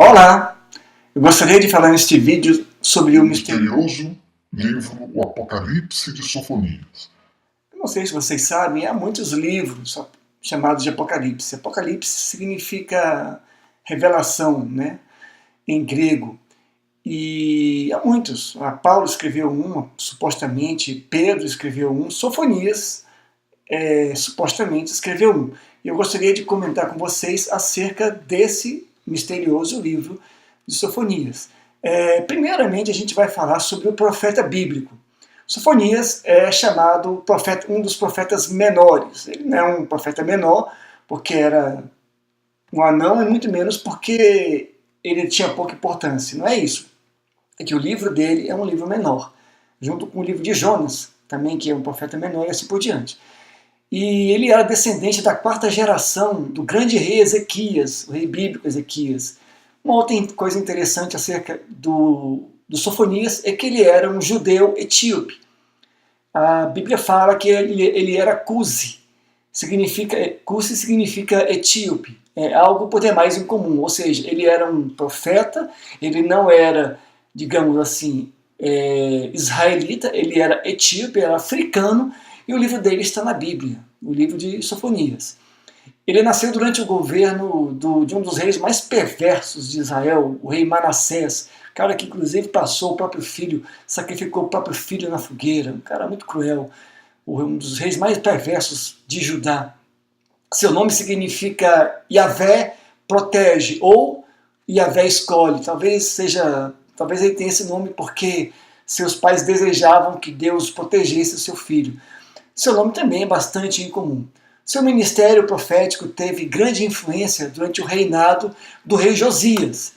Olá! Eu gostaria de falar neste vídeo sobre o misterioso livro O Apocalipse de Sofonias. Eu não sei se vocês sabem, há muitos livros chamados de Apocalipse. Apocalipse significa revelação, né, em grego. E há muitos. Paulo escreveu um, supostamente, Pedro escreveu um, Sofonias supostamente escreveu um. E eu gostaria de comentar com vocês acerca desse misterioso livro de Sofonias. Primeiramente, a gente vai falar sobre o profeta bíblico. Sofonias é chamado um dos profetas menores. Ele não é um profeta menor, porque era um anão, e muito menos porque ele tinha pouca importância. Não é isso. É que o livro dele é um livro menor, junto com o livro de Jonas, também, que é um profeta menor, e assim por diante. E ele era descendente da quarta geração do grande rei Ezequias, o rei bíblico Ezequias. Uma outra coisa interessante acerca do Sofonias é que ele era um judeu etíope. A Bíblia fala que ele era Cusi. Cusi significa etíope. É algo por demais incomum. Ou seja, ele era um profeta, ele não era, digamos assim, israelita, ele era etíope, era africano, e o livro dele está na Bíblia, o livro de Sofonias. Ele nasceu durante o governo de um dos reis mais perversos de Israel, o rei Manassés, cara que inclusive passou o próprio filho, sacrificou o próprio filho na fogueira, um cara muito cruel, um dos reis mais perversos de Judá. Seu nome significa Yahvé protege ou Yahvé escolhe. Talvez ele tenha esse nome porque seus pais desejavam que Deus protegesse o seu filho. Seu nome também é bastante incomum. Seu ministério profético teve grande influência durante o reinado do rei Josias.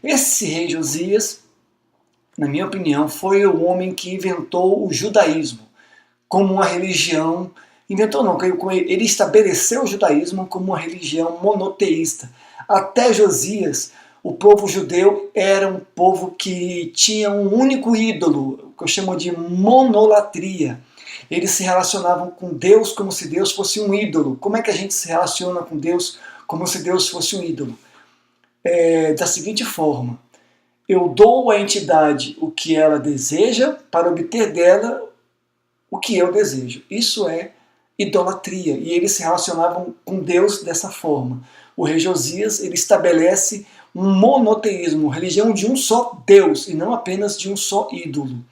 Esse rei Josias, na minha opinião, foi o homem que inventou o judaísmo como uma religião. Inventou não, ele estabeleceu o judaísmo como uma religião monoteísta. Até Josias, o povo judeu era um povo que tinha um único ídolo, que eu chamo de monolatria. Eles se relacionavam com Deus como se Deus fosse um ídolo. Como é que a gente se relaciona com Deus como se Deus fosse um ídolo? Da seguinte forma: eu dou à entidade o que ela deseja para obter dela o que eu desejo. Isso é idolatria. E eles se relacionavam com Deus dessa forma. O rei Josias, ele estabelece um monoteísmo, religião de um só Deus e não apenas de um só ídolo.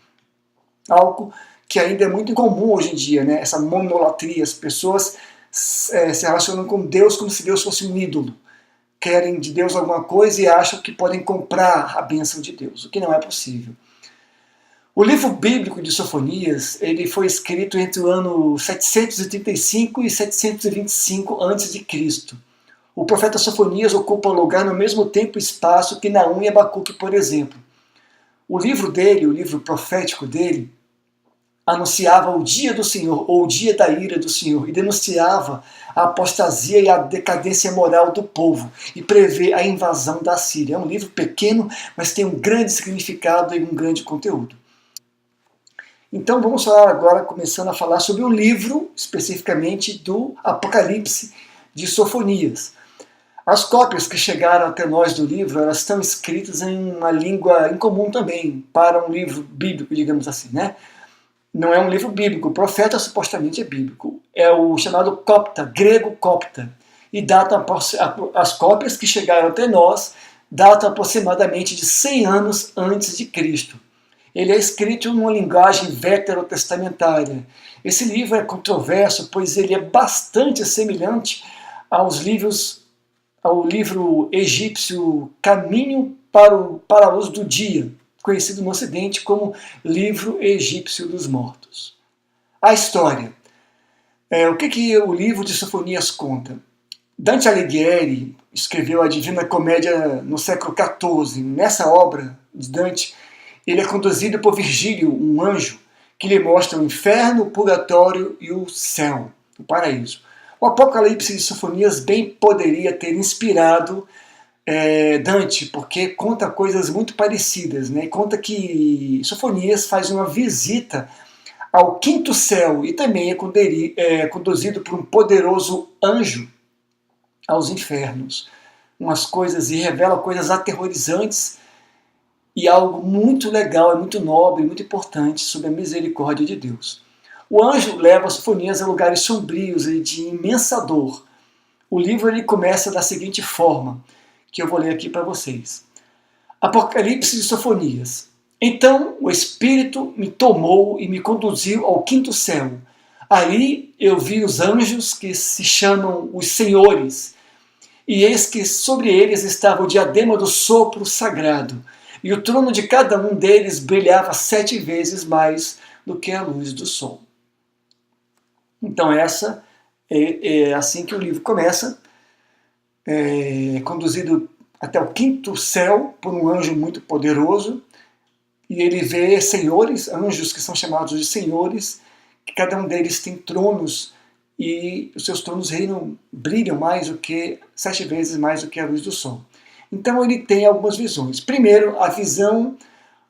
Algo que ainda é muito incomum hoje em dia, né? Essa monolatria. As pessoas se relacionam com Deus como se Deus fosse um ídolo. Querem de Deus alguma coisa e acham que podem comprar a bênção de Deus, o que não é possível. O livro bíblico de Sofonias ele foi escrito entre o ano 735 e 725 a.C. O profeta Sofonias ocupa lugar no mesmo tempo e espaço que Naum e Abacuque, por exemplo. O livro dele, o livro profético dele, anunciava o dia do Senhor, ou o dia da ira do Senhor, e denunciava a apostasia e a decadência moral do povo, e prevê a invasão da Síria. É um livro pequeno, mas tem um grande significado e um grande conteúdo. Então vamos falar agora, começando a falar sobre o livro, especificamente do Apocalipse de Sofonias. As cópias que chegaram até nós do livro, elas estão escritas em uma língua incomum também, para um livro bíblico, digamos assim, né? Não é um livro bíblico, o profeta supostamente é bíblico. É o chamado copta, grego copta. E datam, as cópias que chegaram até nós datam aproximadamente de 100 anos antes de Cristo. Ele é escrito em uma linguagem veterotestamentária. Esse livro é controverso, pois ele é bastante semelhante ao livro egípcio Caminho para a Luz do Dia, conhecido no Ocidente como Livro Egípcio dos Mortos. A história. O que o livro de Sofonias conta? Dante Alighieri escreveu a Divina Comédia no século XIV. Nessa obra de Dante, ele é conduzido por Virgílio, um anjo, que lhe mostra o inferno, o purgatório e o céu, o paraíso. O Apocalipse de Sofonias bem poderia ter inspirado Dante, porque conta coisas muito parecidas, né? Conta que Sofonias faz uma visita ao quinto céu e também é conduzido por um poderoso anjo aos infernos. Umas coisas, e revela coisas aterrorizantes e algo muito legal, é muito nobre, muito importante sobre a misericórdia de Deus. O anjo leva Sofonias a lugares sombrios e de imensa dor. O livro ele começa da seguinte forma, que eu vou ler aqui para vocês. Apocalipse de Sofonias. Então o Espírito me tomou e me conduziu ao quinto céu. Ali eu vi os anjos que se chamam os senhores, e eis que sobre eles estava o diadema do sopro sagrado, e o trono de cada um deles brilhava 7 vezes mais do que a luz do sol. Então essa é assim que o livro começa, conduzido até o quinto céu por um anjo muito poderoso, e ele vê senhores, anjos que são chamados de senhores, que cada um deles tem tronos, e os seus tronos brilham mais do que 7 vezes mais do que a luz do sol. Então ele tem algumas visões. Primeiro, a visão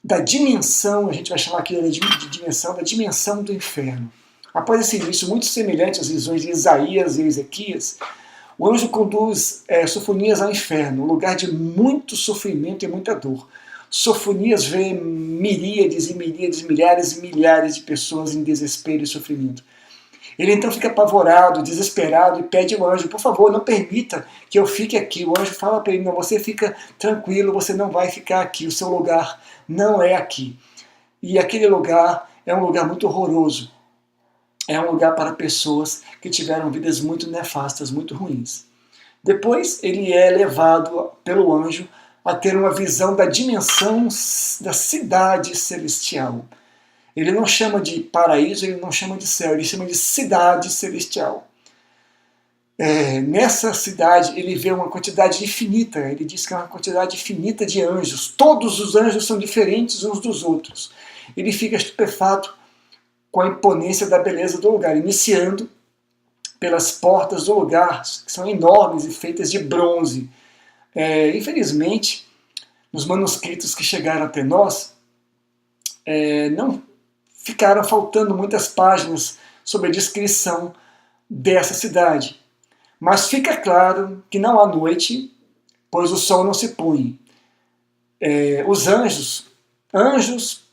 da dimensão, a gente vai chamar aqui de dimensão, da dimensão do inferno. Após esse início muito semelhante às visões de Isaías e Ezequias, o anjo conduz Sofonias ao inferno, um lugar de muito sofrimento e muita dor. Sofonias vê miríades e miríades, milhares e milhares de pessoas em desespero e sofrimento. Ele então fica apavorado, desesperado e pede ao anjo, por favor, não permita que eu fique aqui. O anjo fala para ele, não, você fica tranquilo, você não vai ficar aqui, o seu lugar não é aqui. E aquele lugar é um lugar muito horroroso. É um lugar para pessoas que tiveram vidas muito nefastas, muito ruins. Depois ele é levado pelo anjo a ter uma visão da dimensão da cidade celestial. Ele não chama de paraíso, ele não chama de céu, ele chama de cidade celestial. Nessa cidade ele vê uma quantidade infinita, ele diz que é uma quantidade infinita de anjos. Todos os anjos são diferentes uns dos outros. Ele fica estupefato com a imponência da beleza do lugar, iniciando pelas portas do lugar, que são enormes e feitas de bronze. Infelizmente, nos manuscritos que chegaram até nós, não ficaram faltando muitas páginas sobre a descrição dessa cidade. Mas fica claro que não há noite, pois o sol não se põe. Os anjos,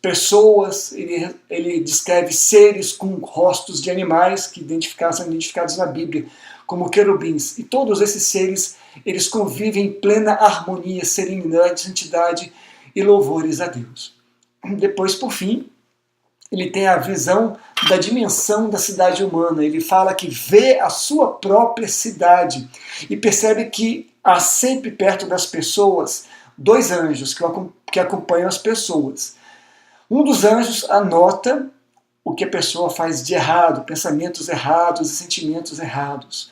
pessoas, ele descreve seres com rostos de animais que são identificados na Bíblia como querubins. E todos esses seres, eles convivem em plena harmonia, serenidade, santidade e louvores a Deus. Depois, por fim, ele tem a visão da dimensão da cidade humana. Ele fala que vê a sua própria cidade e percebe que há sempre perto das pessoas 2 anjos que acompanham as pessoas. Um dos anjos anota o que a pessoa faz de errado, pensamentos errados e sentimentos errados.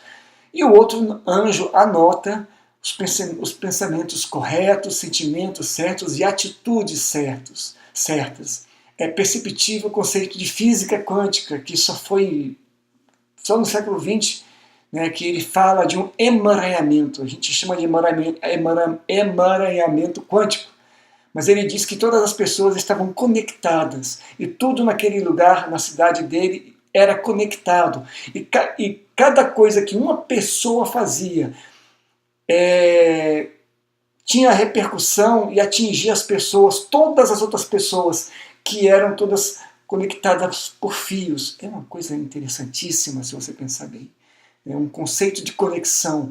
E o outro anjo anota os pensamentos corretos, sentimentos certos e atitudes certas. É perceptível o conceito de física quântica, que só no século XX, né, que ele fala de um emaranhamento. A gente chama de emaranhamento quântico. Mas ele diz que todas as pessoas estavam conectadas e tudo naquele lugar, na cidade dele, era conectado. E cada coisa que uma pessoa fazia tinha repercussão e atingia as pessoas, todas as outras pessoas, que eram todas conectadas por fios. É uma coisa interessantíssima, se você pensar bem. É um conceito de conexão.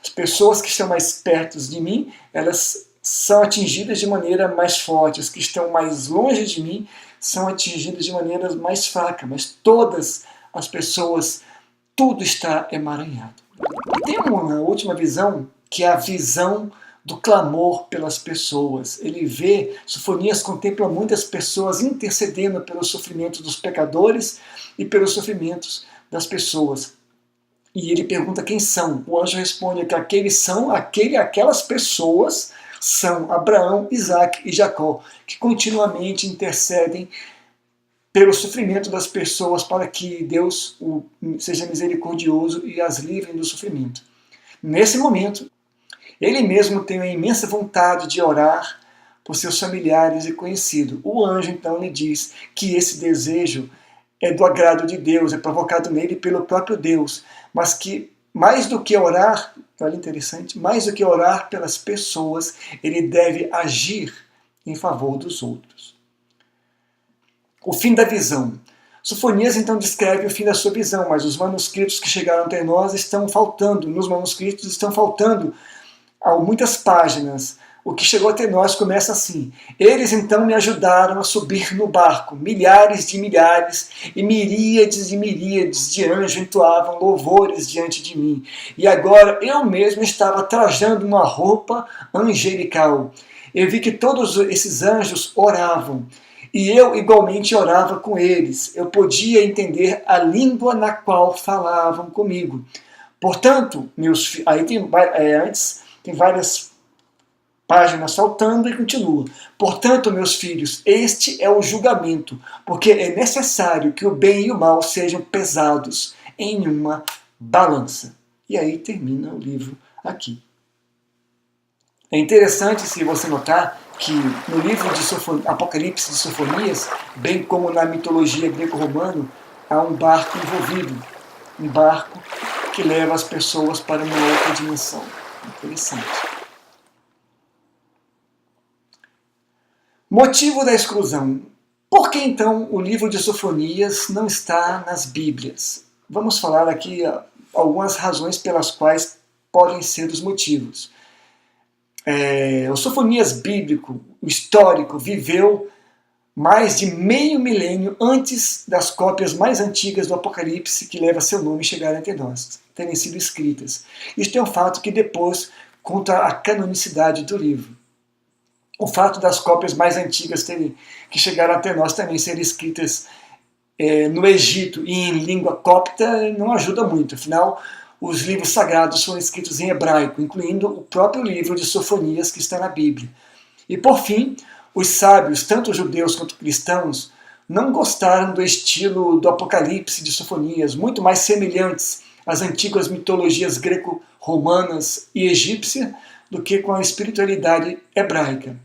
As pessoas que estão mais perto de mim, elas são atingidas de maneira mais forte. As que estão mais longe de mim são atingidas de maneira mais fraca. Mas todas as pessoas, tudo está emaranhado. E tem uma última visão, que é a visão do clamor pelas pessoas. Ele vê, Sofonias contempla muitas pessoas intercedendo pelos sofrimentos dos pecadores e pelos sofrimentos das pessoas. E ele pergunta quem são. O anjo responde que aquelas pessoas são Abraão, Isaac e Jacó, que continuamente intercedem pelo sofrimento das pessoas para que Deus seja misericordioso e as livre do sofrimento. Nesse momento, Ele mesmo tem uma imensa vontade de orar por seus familiares e conhecidos. O anjo então lhe diz que esse desejo é do agrado de Deus, é provocado nele pelo próprio Deus, mas que mais do que orar, olha interessante, mais do que orar pelas pessoas, ele deve agir em favor dos outros. O fim da visão. Sofonias então descreve o fim da sua visão, mas os manuscritos que chegaram até nós estão faltando, nos manuscritos estão faltando muitas páginas. O que chegou até nós começa assim: eles então me ajudaram a subir no barco, milhares de milhares e miríades de anjos entoavam louvores diante de mim. E agora eu mesmo estava trajando uma roupa angelical. Eu vi que todos esses anjos oravam, e eu igualmente orava com eles. Eu podia entender a língua na qual falavam comigo. Portanto, meus filhos... Aí antes tem várias páginas faltando e continua. Portanto, meus filhos, este é o julgamento, porque é necessário que o bem e o mal sejam pesados em uma balança. E aí termina o livro aqui. É interessante se você notar que no livro de Apocalipse de Sofonias, bem como na mitologia greco-romana, há um barco envolvido. Um barco que leva as pessoas para uma outra dimensão. Interessante. Motivo da exclusão. Por que então o livro de Sofonias não está nas Bíblias? Vamos falar aqui algumas razões pelas quais podem ser os motivos. O Sofonias bíblico, o histórico, viveu mais de meio milênio antes das cópias mais antigas do Apocalipse, que leva seu nome, chegarem até nós, terem sido escritas. Isto é um fato que depois conta a canonicidade do livro. O fato das cópias mais antigas que chegaram até nós também serem escritas no Egito e em língua copta não ajuda muito. Afinal, os livros sagrados foram escritos em hebraico, incluindo o próprio livro de Sofonias que está na Bíblia. E por fim, os sábios, tanto judeus quanto cristãos, não gostaram do estilo do Apocalipse de Sofonias, muito mais semelhantes às antigas mitologias greco-romanas e egípcia do que com a espiritualidade hebraica.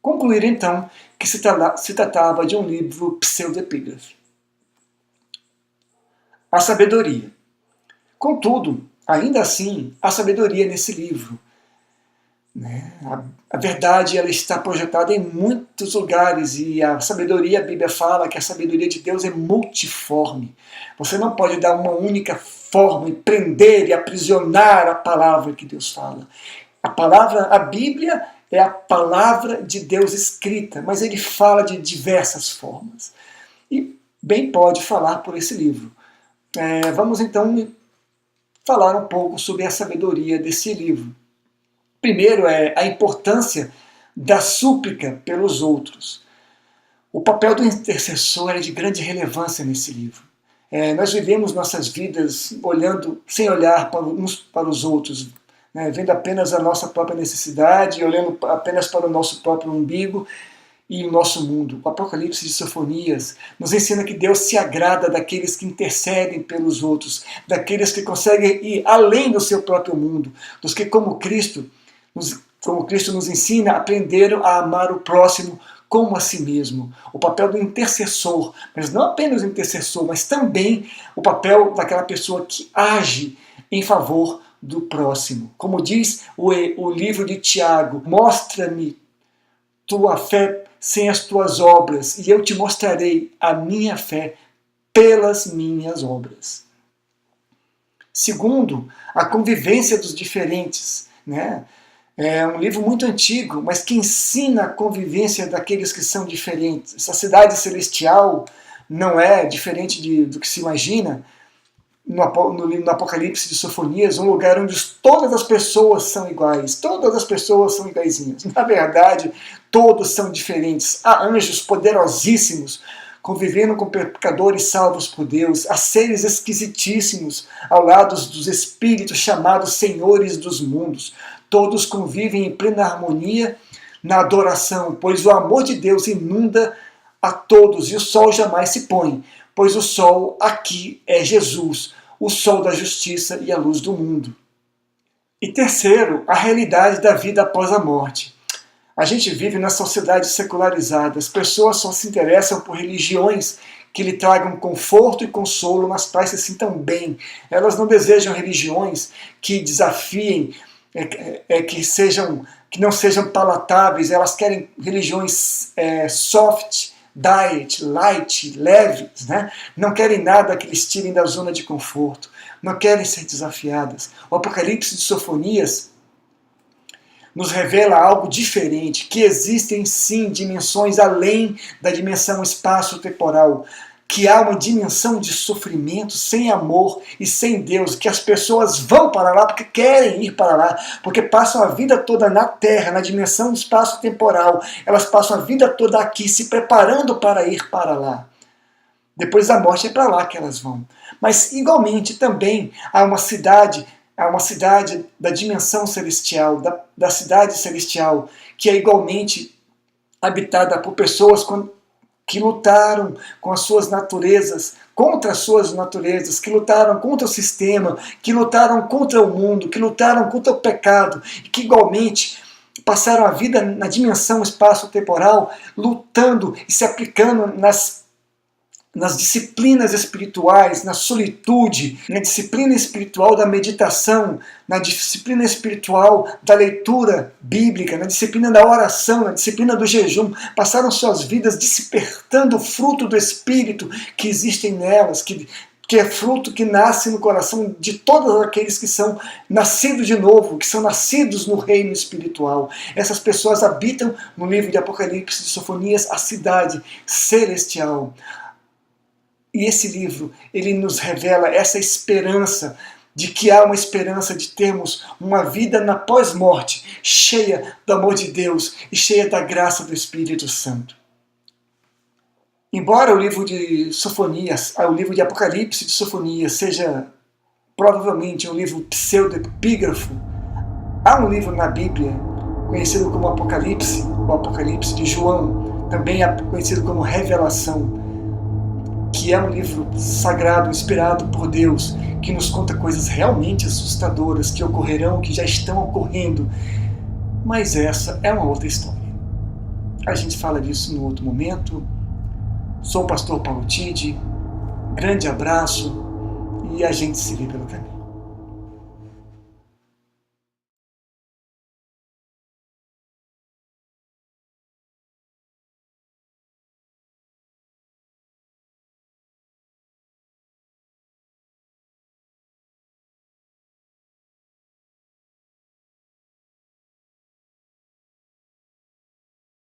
Concluíram então que se tratava de um livro pseudoepígrafe. A sabedoria. Contudo, ainda assim, há sabedoria nesse livro. A verdade ela está projetada em muitos lugares e a Bíblia fala que a sabedoria de Deus é multiforme. Você não pode dar uma única forma e prender e aprisionar a palavra que Deus fala. A Bíblia é a palavra de Deus escrita, mas ele fala de diversas formas. E bem pode falar por esse livro. Vamos então falar um pouco sobre a sabedoria desse livro. Primeiro é a importância da súplica pelos outros. O papel do intercessor é de grande relevância nesse livro. Nós vivemos nossas vidas sem olhar uns para os outros, vendo apenas a nossa própria necessidade, olhando apenas para o nosso próprio umbigo e o nosso mundo. O Apocalipse de Sofonias nos ensina que Deus se agrada daqueles que intercedem pelos outros, daqueles que conseguem ir além do seu próprio mundo, dos que, como Cristo nos ensina, aprenderam a amar o próximo como a si mesmo. O papel do intercessor, mas não apenas o intercessor, mas também o papel daquela pessoa que age em favor do próximo. Como diz o livro de Tiago, mostra-me tua fé sem as tuas obras, e eu te mostrarei a minha fé pelas minhas obras. Segundo, a convivência dos diferentes. É um livro muito antigo, mas que ensina a convivência daqueles que são diferentes. Essa cidade celestial não é diferente do que se imagina no Apocalipse de Sofonias, um lugar onde todas as pessoas são iguais, todas as pessoas são iguaizinhas. Na verdade, todos são diferentes. Há anjos poderosíssimos convivendo com pecadores salvos por Deus, há seres esquisitíssimos ao lado dos espíritos chamados senhores dos mundos. Todos convivem em plena harmonia na adoração, pois o amor de Deus inunda a todos e o sol jamais se põe, pois o sol aqui é Jesus, o sol da justiça e a luz do mundo. E terceiro, a realidade da vida após a morte. A gente vive na sociedade secularizada. As pessoas só se interessam por religiões que lhe tragam conforto e consolo, nas quais se sintam bem. Elas não desejam religiões que desafiem, que não sejam palatáveis. Elas querem religiões soft, diet, light, leves, né? Não querem nada que lhes tirem da zona de conforto. Não querem ser desafiadas. O Apocalipse de Sofonias nos revela algo diferente, que existem sim dimensões além da dimensão espaço-temporal, que há uma dimensão de sofrimento sem amor e sem Deus, que as pessoas vão para lá porque querem ir para lá, porque passam a vida toda na Terra, na dimensão espaço-temporal, elas passam a vida toda aqui se preparando para ir para lá. Depois da morte é para lá que elas vão. Mas igualmente também há uma cidade da dimensão celestial, da cidade celestial, que é igualmente habitada por pessoas que lutaram com as suas naturezas, contra as suas naturezas, que lutaram contra o sistema, que lutaram contra o mundo, que lutaram contra o pecado, e que igualmente passaram a vida na dimensão espaço-temporal, lutando e se aplicando nas disciplinas espirituais, na solitude, na disciplina espiritual da meditação, na disciplina espiritual da leitura bíblica, na disciplina da oração, na disciplina do jejum, passaram suas vidas despertando o fruto do Espírito que existem nelas, que é fruto que nasce no coração de todos aqueles que são nascidos de novo, que são nascidos no reino espiritual. Essas pessoas habitam, no livro de Apocalipse de Sofonias, a cidade celestial. E esse livro, ele nos revela essa esperança, de que há uma esperança de termos uma vida na pós-morte, cheia do amor de Deus e cheia da graça do Espírito Santo. Embora o livro de Sofonias, o livro de Apocalipse de Sofonias, seja provavelmente um livro pseudo-epígrafo, há um livro na Bíblia, conhecido como Apocalipse, o Apocalipse de João, também é conhecido como Revelação, que é um livro sagrado, inspirado por Deus, que nos conta coisas realmente assustadoras que ocorrerão, que já estão ocorrendo. Mas essa é uma outra história. A gente fala disso em outro momento. Sou o pastor Paulo Tide, grande abraço e a gente se vê pelo caminho.